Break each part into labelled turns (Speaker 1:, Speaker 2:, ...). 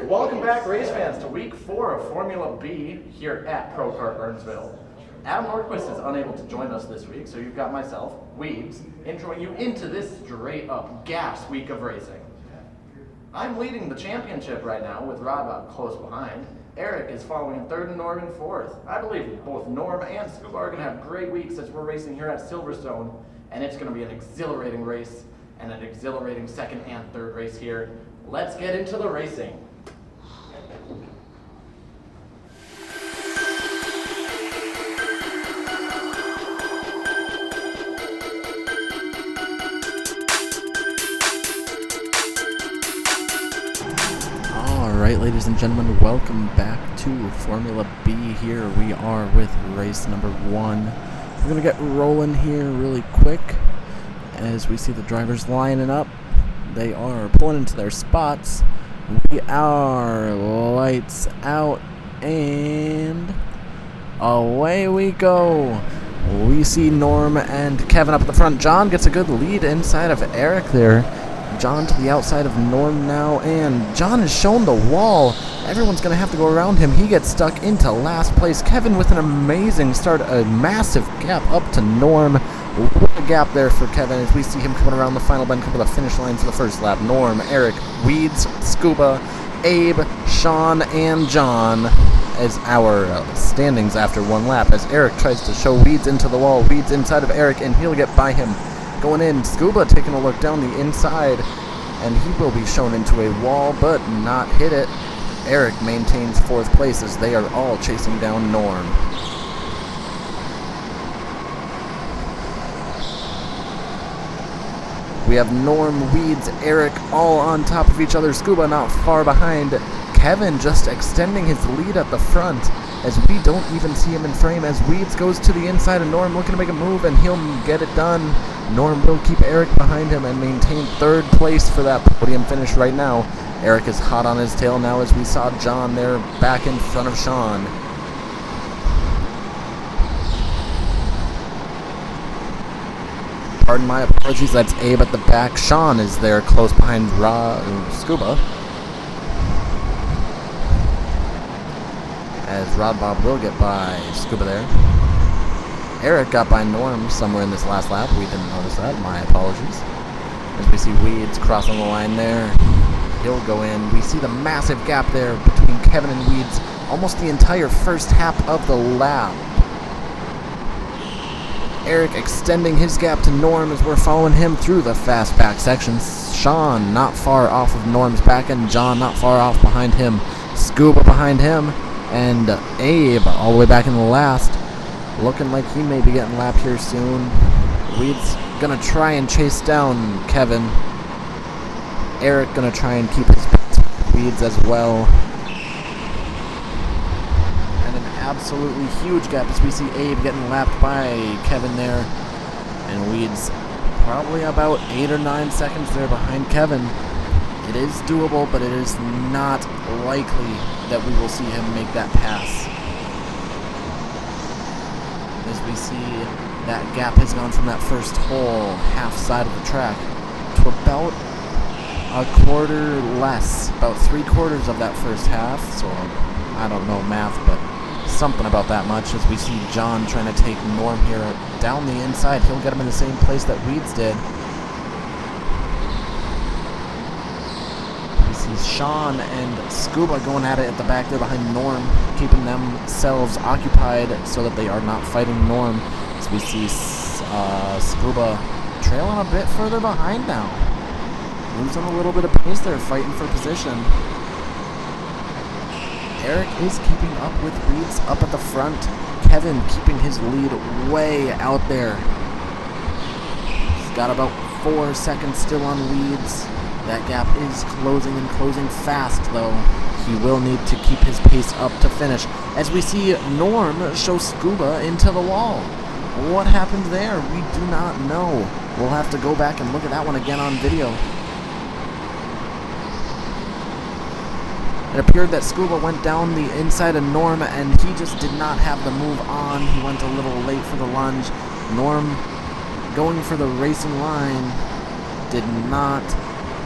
Speaker 1: Welcome back, race fans, to week 4 of Formula B here at Pro Kart Burnsville. Adam Nordquist is unable to join us this week, so you've got myself, Weebs, introing you into this straight-up gas week of racing. I'm leading the championship right now with Rodbob close behind. Eric is following in third and Norm in fourth. I believe both Norm and Scuba are going to have great weeks as we're racing here at Silverstone, and it's going to be an exhilarating race and an exhilarating second and third race here. Let's get into the racing.
Speaker 2: Alright, ladies and gentlemen, welcome back to Formula B. Here we are with race number 1. We're going to get rolling here really quick as we see the drivers lining up. They are pulling into their spots. We are lights out and away we go. We see Norm and Kevin up at the front. John gets a good lead inside of Eric there. John to the outside of Norm now, and John has shown the wall. Everyone's going to have to go around him. He gets stuck into last place. Kevin with an amazing start, a massive gap up to Norm. What a gap there for Kevin as we see him coming around the final bend, coming to the finish line for the first lap. Norm, Eric, Weeds, Scuba, Abe, Sean, and John as our standings after one lap as Eric tries to show Weeds into the wall. Weeds inside of Eric, and he'll get by him. Going in, Scuba taking a look down the inside, and he will be shown into a wall, but not hit it. Eric maintains fourth place as they are all chasing down Norm. We have Norm, Weeds, Eric all on top of each other. Scuba not far behind. Kevin just extending his lead at the front as we don't even see him in frame as Weeds goes to the inside of Norm looking to make a move, and he'll get it done. Norm will keep Eric behind him and maintain third place for that podium finish right now. Eric is hot on his tail now as we saw John there back in front of Sean. Pardon my apologies, that's Abe at the back. Sean is there close behind Scuba. As Rod Bob will get by Scuba there. Eric got by Norm somewhere in this last lap. We didn't notice that. My apologies. As we see Weeds crossing the line there. He'll go in. We see the massive gap there between Kevin and Weeds. Almost the entire first half of the lap. Eric extending his gap to Norm as we're following him through the fast back sections. Sean not far off of Norm's back end. John not far off behind him. Scuba behind him. And Abe all the way back in the last. Looking like he may be getting lapped here soon. Weeds gonna try and chase down Kevin. Eric gonna try and keep his pace with Weeds as well. And an absolutely huge gap as we see Abe getting lapped by Kevin there. And Weeds probably about 8 or 9 seconds there behind Kevin. It is doable, but it is not likely that we will see him make that pass. As we see that gap has gone from that first whole half side of the track to about a quarter less, about 3/4 of that first half. So I don't know math, but something about that much. As we see John trying to take Norm here down the inside, he'll get him in the same place that Weeds did. Sean and Scuba going at it at the back there behind Norm, keeping themselves occupied so that they are not fighting Norm. As we see Scuba trailing a bit further behind now. Losing a little bit of pace there, fighting for position. Eric is keeping up with Weeds up at the front. Kevin keeping his lead way out there. He's got about 4 seconds still on Weeds. That gap is closing and closing fast, though. He will need to keep his pace up to finish. As we see Norm show Scuba into the wall. What happened there? We do not know. We'll have to go back and look at that one again on video. It appeared that Scuba went down the inside of Norm, and he just did not have the move on. He went a little late for the lunge. Norm going for the racing line did not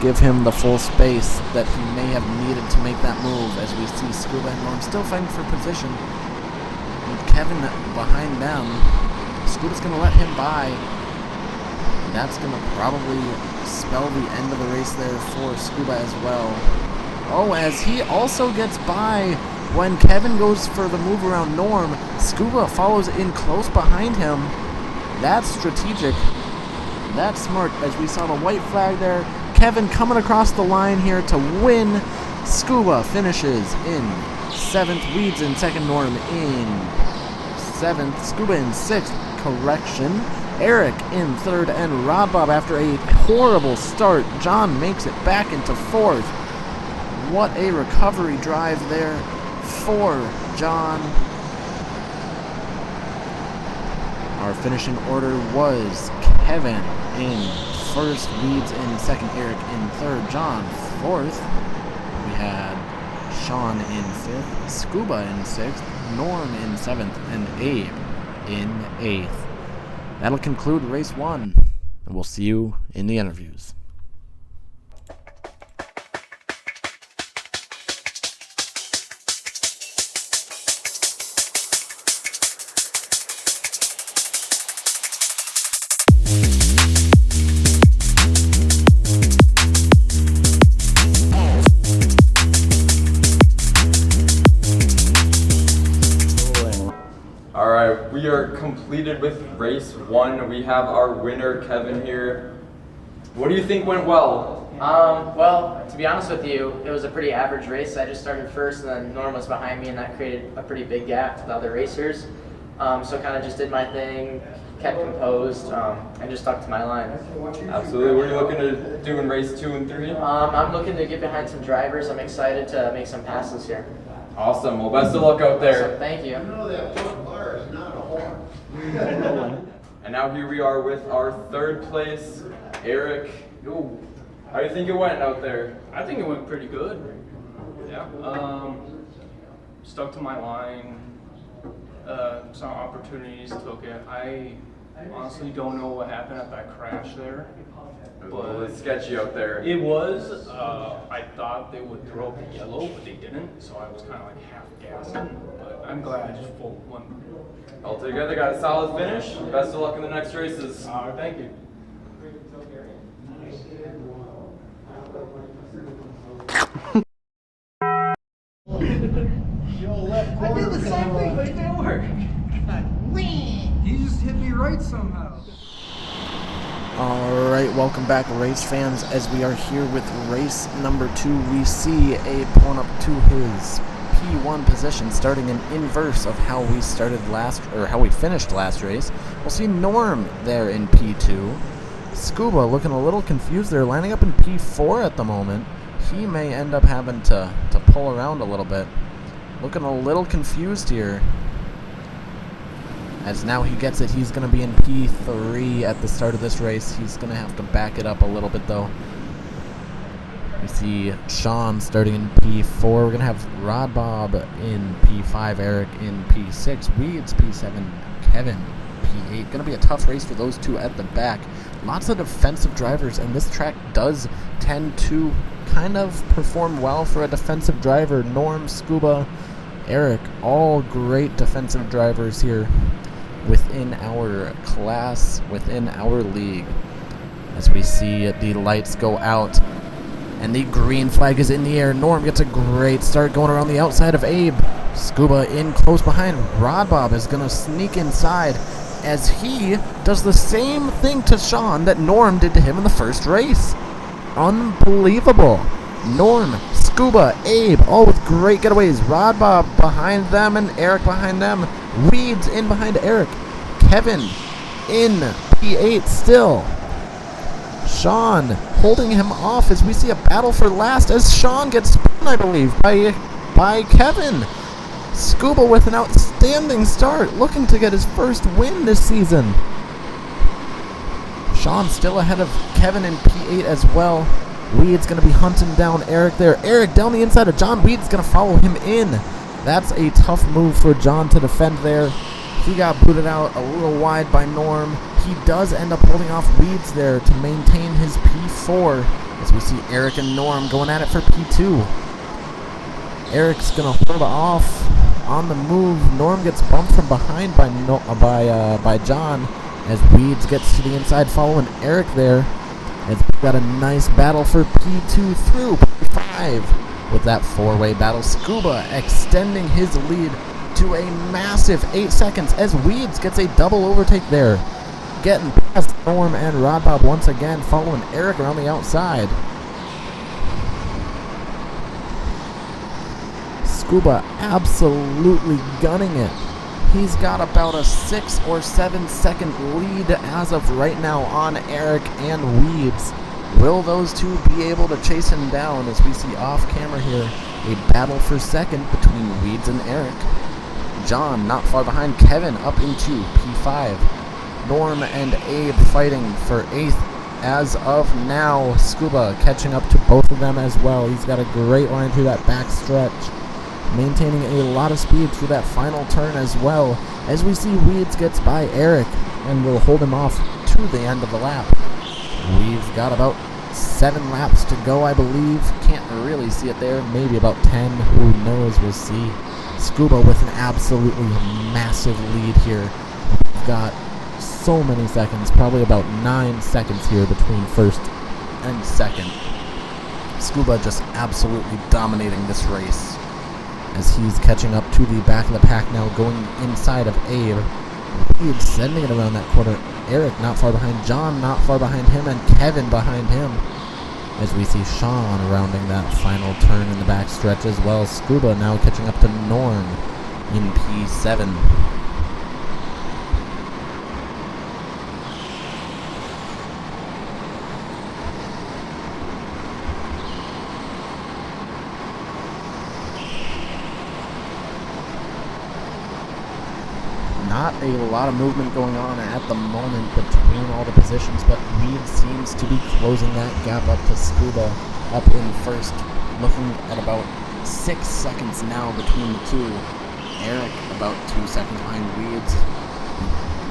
Speaker 2: give him the full space that he may have needed to make that move, as we see Scuba and Norm still fighting for position. With Kevin behind them, Scuba's going to let him by. That's going to probably spell the end of the race there for Scuba as well. Oh, as he also gets by when Kevin goes for the move around Norm, Scuba follows in close behind him. That's strategic. That's smart, as we saw the white flag there. Kevin coming across the line here to win. Scuba finishes in 7th. Weeds in 2nd. Norm in 7th. Scuba in 6th. Correction. Eric in 3rd. And Rodbob, after a horrible start, John makes it back into 4th. What a recovery drive there for John. Our finishing order was Kevin in 1st, Weeds in 2nd, Eric in 3rd, John 4th. We had Sean in 5th, Scuba in 6th, Norm in 7th, and Abe in 8th. That'll conclude race 1, and we'll see you in the interviews.
Speaker 3: We are completed with race 1. We have our winner, Kevin, here. What do you think went well?
Speaker 4: Well, to be honest with you, it was a pretty average race. I just started first, and then Norm was behind me, and that created a pretty big gap to the other racers. So kind of just did my thing, kept composed, and just stuck to my line.
Speaker 3: Absolutely. What are you looking to do in race 2 and 3?
Speaker 4: I'm looking to get behind some drivers. I'm excited to make some passes here.
Speaker 3: Awesome. Well, best of luck out there.
Speaker 4: So, thank you.
Speaker 5: You know that front bar is not a horn.
Speaker 3: And now here we are with our 3rd place, Eric. How do you think it went out there?
Speaker 6: I think it went pretty good. Yeah. Stuck to my line. Some opportunities took it. I honestly don't know what happened at that crash there.
Speaker 3: It was a little sketchy out there.
Speaker 6: It was. I thought they would throw up a yellow, but they didn't. So I was kind of like half gassing. But I'm glad I just full one.
Speaker 3: Altogether, got a solid finish. Best of luck in the next races.
Speaker 6: Thank you.
Speaker 5: I did the same thing, but it didn't work.
Speaker 7: He just hit me right somehow.
Speaker 2: Alright, welcome back, race fans. As we are here with race number 2, we see Abe pulling up to his P1 position, starting in inverse of how we finished last race. We'll see Norm there in P2. Scuba looking a little confused there, lining up in P4 at the moment. He may end up having to pull around a little bit. Looking a little confused here. As now he gets it, he's going to be in P3 at the start of this race. He's going to have to back it up a little bit, though. We see Sean starting in P4. We're going to have Rodbob in P5, Eric in P6, Weeds P7, Kevin P8. Going to be a tough race for those two at the back. Lots of defensive drivers, and this track does tend to kind of perform well for a defensive driver. Norm, Scuba, Eric, all great defensive drivers here within our class, within our league. As we see the lights go out and the green flag is in the air. Norm gets a great start going around the outside of Abe. Scuba in close behind. Rodbob is going to sneak inside as he does the same thing to Sean that Norm did to him in the first race. Unbelievable. Norm, Scuba, Abe, all with great getaways. Rodbob behind them and Eric behind them. Weeds in behind Eric. Kevin in P8 still. Sean holding him off as we see a battle for last as Sean gets spun, I believe, by Kevin. Scuba with an outstanding start, looking to get his first win this season. Sean still ahead of Kevin in P8 as well. Weed's going to be hunting down Eric there. Eric down the inside of John. Weed's going to follow him in. That's a tough move for John to defend there. He got booted out a little wide by Norm. He does end up holding off Weeds there to maintain his P4. as we see Eric and Norm going at it for P2. Eric's gonna hold off on the move. Norm gets bumped from behind by John as Weeds gets to the inside following Eric there. As we've got a nice battle for P2 through P5 with that four-way battle. Scuba extending his lead to a massive 8 seconds as Weeds gets a double overtake there. Getting past Norm and Rod Bob once again, following Eric around the outside. Scuba absolutely gunning it. He's got about a 6 or 7 second lead as of right now on Eric and Weeds. Will those two be able to chase him down as we see off camera here a battle for second between Weeds and Eric. John not far behind Kevin up into P5. Norm and Abe fighting for 8th as of now. Scuba catching up to both of them as well. He's got a great line through that back stretch, maintaining a lot of speed through that final turn as well, as we see Weeds gets by Eric and will hold him off to the end of the lap. We've got about 7 laps to go, I believe. Can't really see it there. Maybe about 10. Who knows? We'll see. Scuba with an absolutely massive lead here. We've got so many seconds, probably about 9 seconds here between first and second. Scuba just absolutely dominating this race as he's catching up to the back of the pack now, going inside of Abe. Weeds sending it around that corner. Eric not far behind, John not far behind him, and Kevin behind him. As we see Sean rounding that final turn in the back stretch as well. Scuba now catching up to Norm in P7. Not a lot of movement going on at the moment between all the positions, but Weeds seems to be closing that gap up to Scuba up in first, looking at about 6 seconds now between the two. Eric about 2 seconds behind Weeds.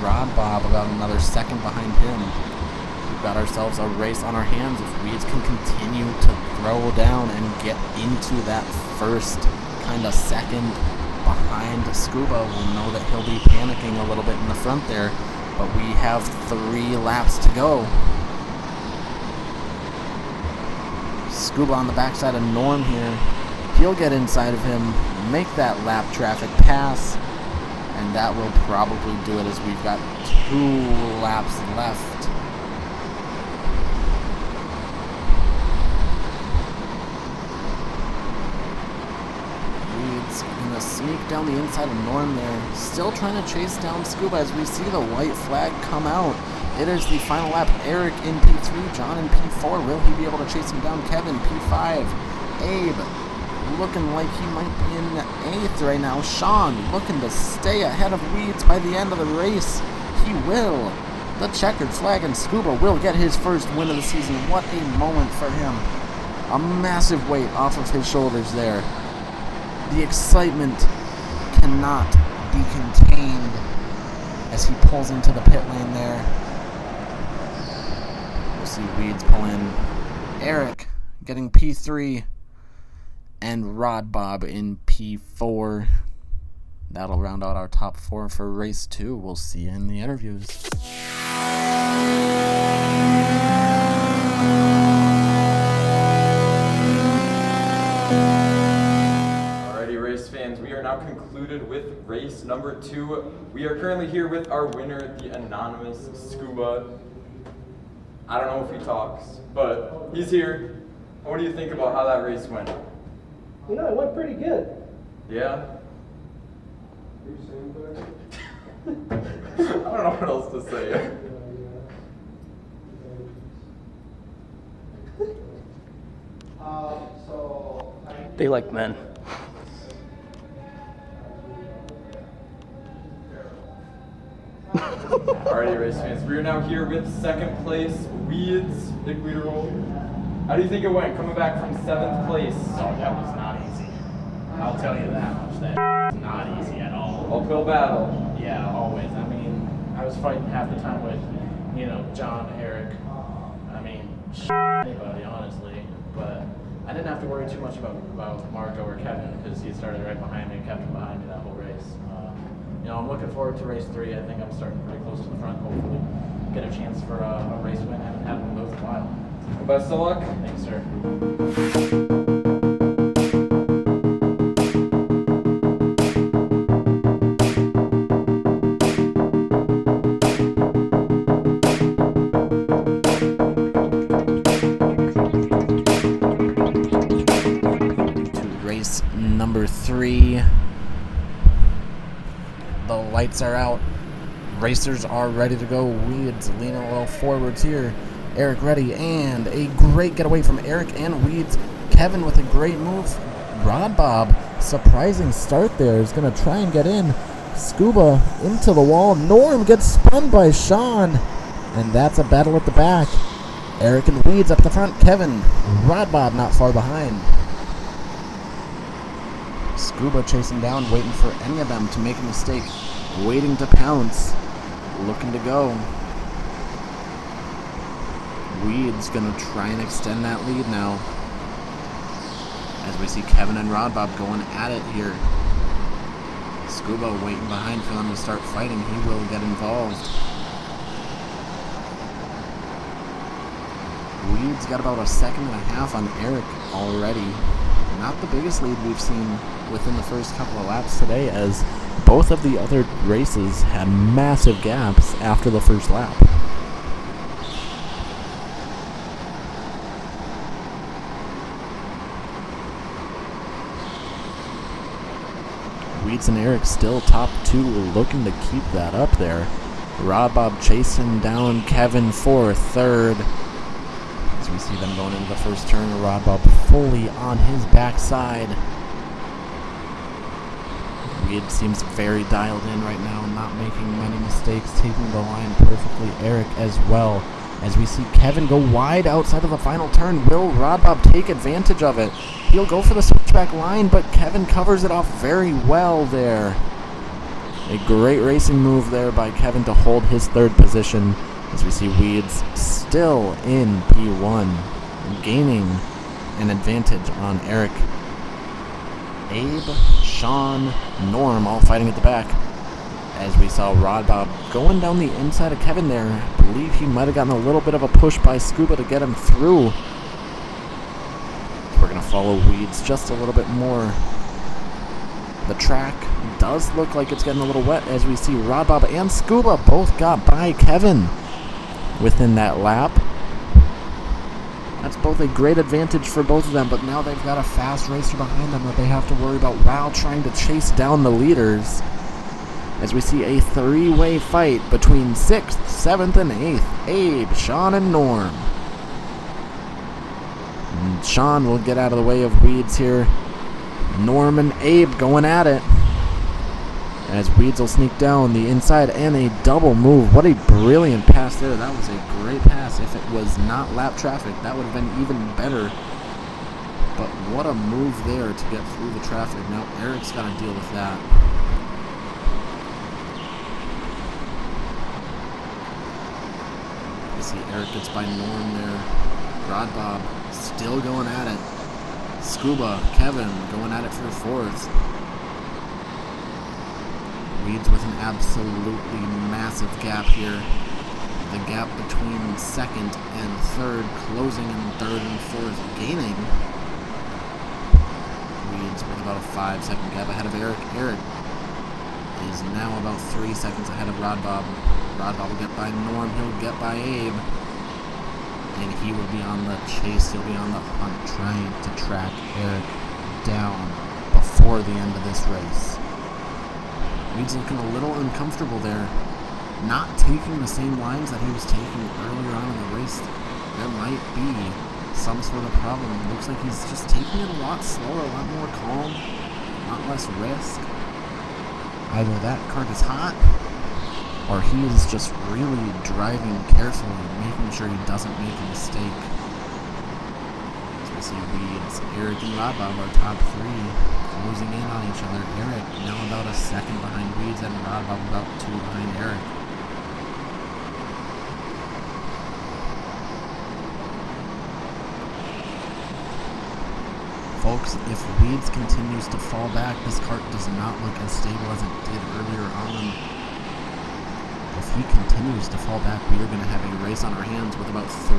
Speaker 2: Rod Bob about another second behind him. We've got ourselves a race on our hands if Weeds can continue to throw down and get into that first kind of second behind Scuba. We'll know that he'll be panicking a little bit in the front there, but we have 3 laps to go. Scuba on the backside of Norm here. He'll get inside of him, make that lap traffic pass, and that will probably do it as we've got 2 laps left. Gonna sneak down the inside of Norm there. Still trying to chase down Scuba as we see the white flag come out. It is the final lap. Eric in P3, John in P4. Will he be able to chase him down? Kevin, P5. Abe looking like he might be in 8th right now. Sean looking to stay ahead of Weeds by the end of the race. He will. The checkered flag, and Scuba will get his first win of the season. What a moment for him. A massive weight off of his shoulders there. The excitement cannot be contained as he pulls into the pit lane there. We'll see Weeds pull in. Eric getting P3 and Rod Bob in P4. That'll round out our top 4 for race 2. We'll see you in the interviews.
Speaker 3: We are now concluded with race number 2. We are currently here with our winner, the anonymous Scuba. I don't know if he talks, but he's here. What do you think about how that race went?
Speaker 8: You know, it went pretty good.
Speaker 3: Yeah? I don't know what else to say.
Speaker 8: They like men.
Speaker 3: Alrighty, race fans, we are now here with second place, Weeds. Big leader roll. How do you think it went, coming back from 7th place?
Speaker 1: Oh, that was not easy. I'll tell you that much. That was not easy at all.
Speaker 3: Uphill battle.
Speaker 1: Yeah, always. I mean, I was fighting half the time with, John, Eric. I mean, anybody, honestly. But I didn't have to worry too much about Marco or Kevin because he started right behind me and kept him behind me that whole race. I'm looking forward to race 3. I think I'm starting pretty close to the front. Hopefully, get a chance for a race win. I haven't had one of those in a while.
Speaker 3: Well, best of luck.
Speaker 1: Thanks, sir.
Speaker 2: Race number 3. The lights are out. Racers are ready to go. Weeds leaning a little forwards here. Eric ready, and a great getaway from Eric and Weeds. Kevin with a great move. Rod Bob, surprising start there, is going to try and get in. Scuba into the wall. Norm gets spun by Sean, and that's a battle at the back. Eric and Weeds up the front. Kevin, Rod Bob not far behind. Scuba chasing down, waiting for any of them to make a mistake, waiting to pounce, looking to go. Weed's gonna try and extend that lead now, as we see Kevin and Rod Bob going at it here. Scuba waiting behind for them to start fighting. He will get involved. Weed's got about a second and a half on Eric already. Not the biggest lead we've seen within the first couple of laps today, as both of the other races had massive gaps after the first lap. Weeds and Eric still top 2, looking to keep that up there. Rod Bob chasing down Kevin for 3rd. As we see them going into the first turn, Rod Bob fully on his backside. Weed seems very dialed in right now, not making many mistakes, taking the line perfectly. Eric as well. As we see Kevin go wide outside of the final turn, will Rod Bob take advantage of it? He'll go for the switchback line, but Kevin covers it off very well there. A great racing move there by Kevin to hold his 3rd position, as we see Weeds still in P1, gaining an advantage on Eric. Abe, Sean, Norm all fighting at the back, as we saw Rod Bob going down the inside of Kevin there. I believe he might have gotten a little bit of a push by Scuba to get him through. We're going to follow Weeds just a little bit more. The track does look like it's getting a little wet, as we see Rod Bob and Scuba both got by Kevin within that lap. That's both a great advantage for both of them, but now they've got a fast racer behind them that they have to worry about while trying to chase down the leaders. As we see a 3-way fight between 6th, 7th, and 8th. Abe, Sean, and Norm. And Sean will get out of the way of Weeds here. Norm and Abe going at it, as Weeds will sneak down the inside, and a double move. What a brilliant pass there. That was a great pass. If it was not lap traffic, that would have been even better. But what a move there to get through the traffic. Now Eric's got to deal with that. You see Eric gets by Norm there. Rod Bob still going at it. Scuba, Kevin going at it for 4th. Weeds with an absolutely massive gap here. The gap between 2nd and 3rd closing, and 3rd and 4th gaining. Weeds with about a 5-second gap ahead of Eric. Eric is now about 3 seconds ahead of Rod Bob. Rod Bob will get by Norm. He'll get by Abe. And he will be on the chase. He'll be on the hunt, trying to track Eric down before the end of this race. Weeds looking a little uncomfortable there, not taking the same lines that he was taking earlier on in the race. There might be some sort of problem. It looks like he's just taking it a lot slower, a lot more calm, a lot less risk. Either that cart is hot, or he is just really driving carefully, making sure he doesn't make a mistake. As we see Weeds, Eric and Rod Bob are top 3. Closing in on each other. Eric now about a second behind Weeds, and Rod Bob about 2 behind Eric. if Weeds continues to fall back, this cart does not look as stable as it did earlier on. If he continues to fall back, we are going to have a race on our hands with about 3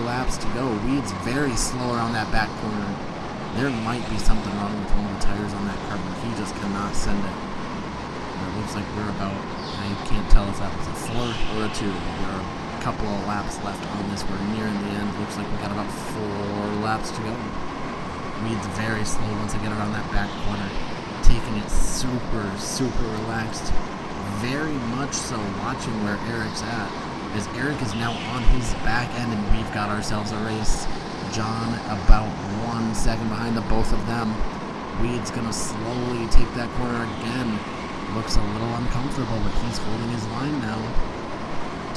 Speaker 2: laps to go. Weeds very slow around that back corner. There might be something wrong with one of the tires on that car, but he just cannot send it. And it looks like we're about, I can't tell if that was a 4 or a 2. There are a couple of laps left on this. We're nearing the end. Looks like we got about 4 laps to go. Weeds very slow once I get around that back corner. Taking it super relaxed. Very much so watching where Eric's at, as Eric is now on his back end and we've got ourselves a race. John about 1 second behind the both of them. Weed's gonna slowly take that corner again. Looks a little uncomfortable, but he's holding his line now.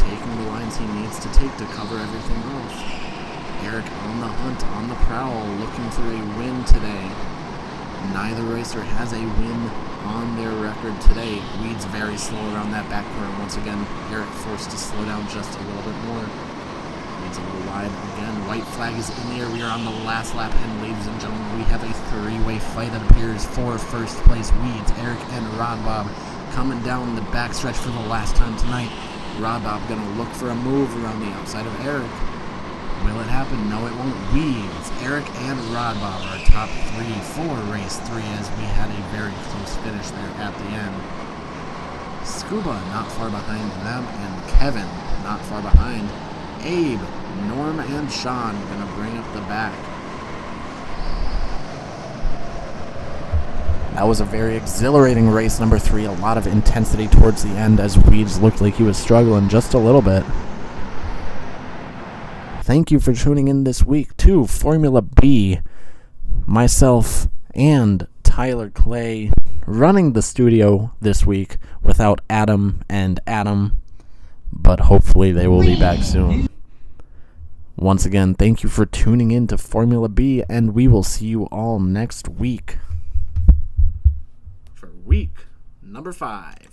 Speaker 2: Taking the lines he needs to take to cover everything off. Eric on the hunt, on the prowl, looking for a win today. Neither racer has a win on their record today. Weeds very slow around that back corner. Once again, Eric forced to slow down just a little bit more. Weeds a little wide again. White flag is in the air. We are on the last lap, and ladies and gentlemen, we have a 3-way fight, it appears, for first place. Weeds, Eric, and Rod Bob coming down the backstretch for the last time tonight. Rod Bob gonna look for a move around the outside of Eric. Will it happen? No, it won't. Weeds, Eric, and Rod Bob are top 3 for race 3, as we had a very close finish there at the end. Scuba not far behind them, and Kevin not far behind. Abe, Norm, and Sean gonna bring up the back. That was a very exhilarating race number 3. A lot of intensity towards the end, as Weeds looked like he was struggling just a little bit. Thank you for tuning in this week to Formula B. Myself and Tyler Clay running the studio this week without Adam and Adam, but hopefully they will be back soon. Once again, thank you for tuning in to Formula B, and we will see you all next week for week number 5.